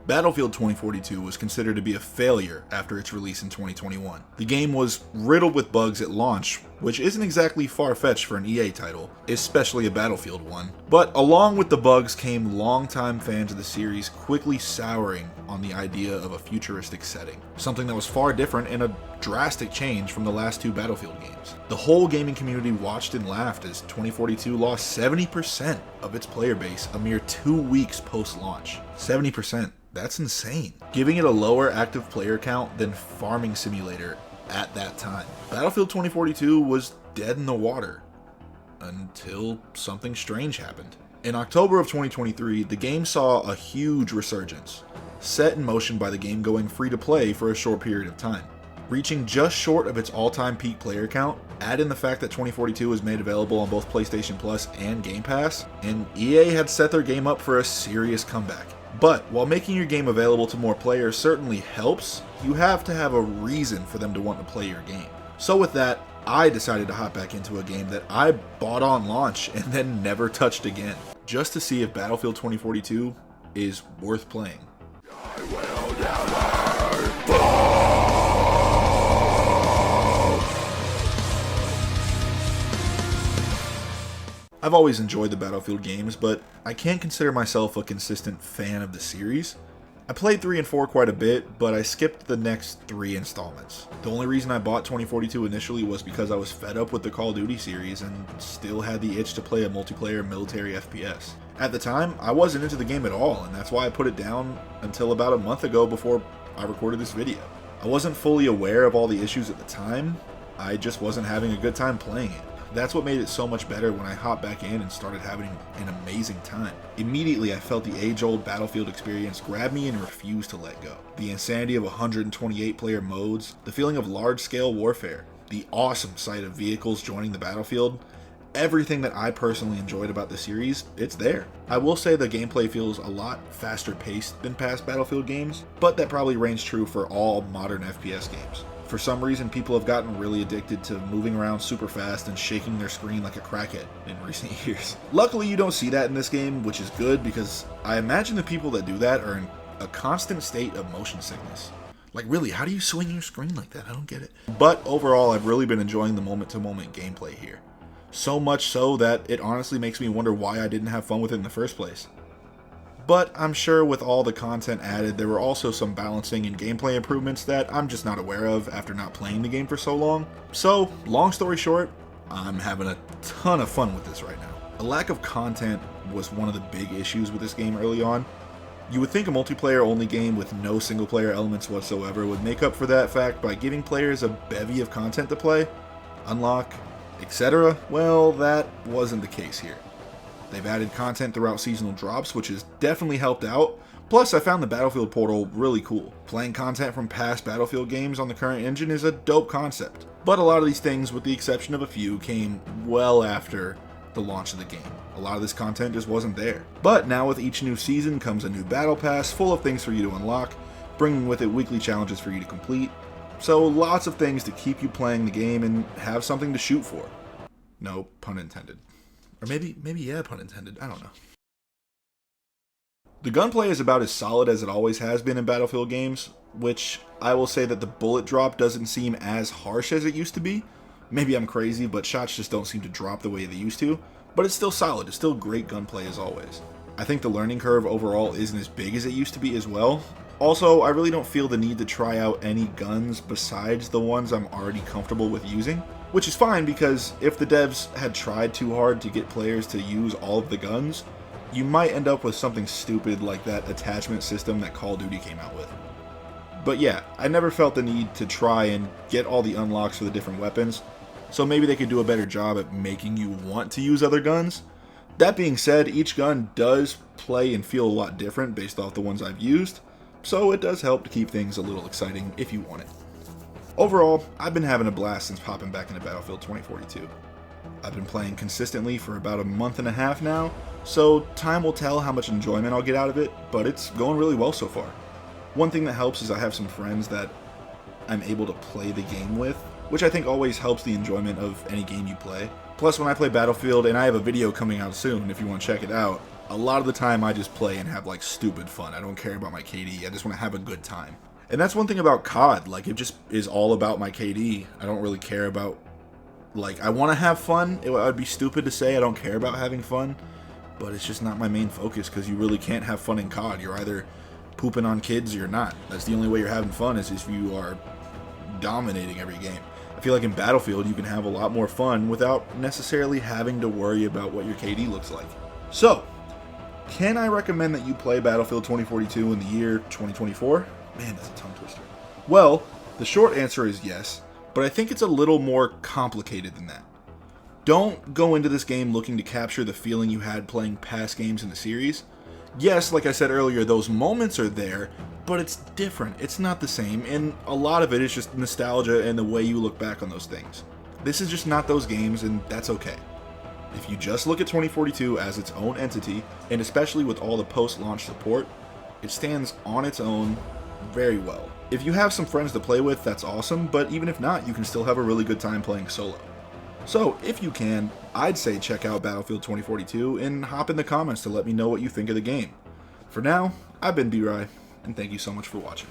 Battlefield 2042 was considered to be a failure after its release in 2021. The game was riddled with bugs at launch, which isn't exactly far-fetched for an EA title, especially a Battlefield one. But along with the bugs came longtime fans of the series quickly souring on the idea of a futuristic setting, something that was far different and a drastic change from the last two Battlefield games. The whole gaming community watched and laughed as 2042 lost 70% of its player base a mere 2 weeks post-launch. 70%. That's insane. Giving it a lower active player count than Farming Simulator at that time. Battlefield 2042 was dead in the water until something strange happened. In October of 2023, the game saw a huge resurgence, set in motion by the game going free to play for a short period of time. Reaching just short of its all-time peak player count, add in the fact that 2042 was made available on both PlayStation Plus and Game Pass, and EA had set their game up for a serious comeback. But while making your game available to more players certainly helps, you have to have a reason for them to want to play your game. So with that, I decided to hop back into a game that I bought on launch and then never touched again, just to see if Battlefield 2042 is worth playing. I will never fall. I've always enjoyed the Battlefield games, but I can't consider myself a consistent fan of the series. I played 3 and 4 quite a bit, but I skipped the next 3 installments. The only reason I bought 2042 initially was because I was fed up with the Call of Duty series and still had the itch to play a multiplayer military FPS. At the time, I wasn't into the game at all, and that's why I put it down until about a month ago before I recorded this video. I wasn't fully aware of all the issues at the time, I just wasn't having a good time playing it. That's what made it so much better when I hopped back in and started having an amazing time. Immediately, I felt the age-old Battlefield experience grab me and refuse to let go. The insanity of 128 player modes, the feeling of large-scale warfare, the awesome sight of vehicles joining the battlefield, everything that I personally enjoyed about the series, it's there. I will say the gameplay feels a lot faster paced than past Battlefield games, but that probably reigns true for all modern FPS games. For some reason, people have gotten really addicted to moving around super fast and shaking their screen like a crackhead in recent years. Luckily, you don't see that in this game, which is good because I imagine the people that do that are in a constant state of motion sickness. Like really, how do you swing your screen like that? I don't get it. But overall, I've really been enjoying the moment-to-moment gameplay here. So much so that it honestly makes me wonder why I didn't have fun with it in the first place. But I'm sure with all the content added, there were also some balancing and gameplay improvements that I'm just not aware of after not playing the game for so long. So, long story short, I'm having a ton of fun with this right now. A lack of content was one of the big issues with this game early on. You would think a multiplayer-only game with no single-player elements whatsoever would make up for that fact by giving players a bevy of content to play, unlock, etc. Well, that wasn't the case here. They've added content throughout seasonal drops, which has definitely helped out. Plus, I found the Battlefield portal really cool. Playing content from past Battlefield games on the current engine is a dope concept. But a lot of these things, with the exception of a few, came well after the launch of the game. A lot of this content just wasn't there. But now with each new season comes a new battle pass full of things for you to unlock, bringing with it weekly challenges for you to complete. So lots of things to keep you playing the game and have something to shoot for. No pun intended. Or maybe yeah, pun intended. I don't know. The gunplay is about as solid as it always has been in Battlefield games, which I will say that the bullet drop doesn't seem as harsh as it used to be. Maybe I'm crazy, but shots just don't seem to drop the way they used to. But it's still solid. It's still great gunplay as always. I think the learning curve overall isn't as big as it used to be as well. Also, I really don't feel the need to try out any guns besides the ones I'm already comfortable with using. Which is fine because if the devs had tried too hard to get players to use all of the guns, you might end up with something stupid like that attachment system that Call of Duty came out with. But yeah, I never felt the need to try and get all the unlocks for the different weapons, so maybe they could do a better job at making you want to use other guns. That being said, each gun does play and feel a lot different based off the ones I've used, so it does help to keep things a little exciting if you want it. Overall, I've been having a blast since popping back into Battlefield 2042. I've been playing consistently for about a month and a half now, so time will tell how much enjoyment I'll get out of it, but it's going really well so far. One thing that helps is I have some friends that I'm able to play the game with, which I think always helps the enjoyment of any game you play. Plus, when I play Battlefield, and I have a video coming out soon if you want to check it out, A lot of the time I just play and have like stupid fun. I don't care about my KD. I just want to have a good time. And that's one thing about COD. Like, it just is all about my KD. I don't really care about, like, I want to have fun. It would be stupid to say I don't care about having fun, but it's just not my main focus, because you really can't have fun in COD. You're either pooping on kids or you're not. That's the only way you're having fun, is if you are dominating every game. I feel like in Battlefield you can have a lot more fun without necessarily having to worry about what your KD looks like. So, can I recommend that you play Battlefield 2042 in the year 2024? Man, that's a tongue twister. Well, the short answer is yes, but I think it's a little more complicated than that. Don't go into this game looking to capture the feeling you had playing past games in the series. Yes, like I said earlier, those moments are there, but it's different. It's not the same, and a lot of it is just nostalgia and the way you look back on those things. This is just not those games, and that's okay. If you just look at 2042 as its own entity, and especially with all the post-launch support, it stands on its own very well. If you have some friends to play with, that's awesome, but even if not, you can still have a really good time playing solo. So, if you can, I'd say check out Battlefield 2042 and hop in the comments to let me know what you think of the game. For now, I've been B-Rye, and thank you so much for watching.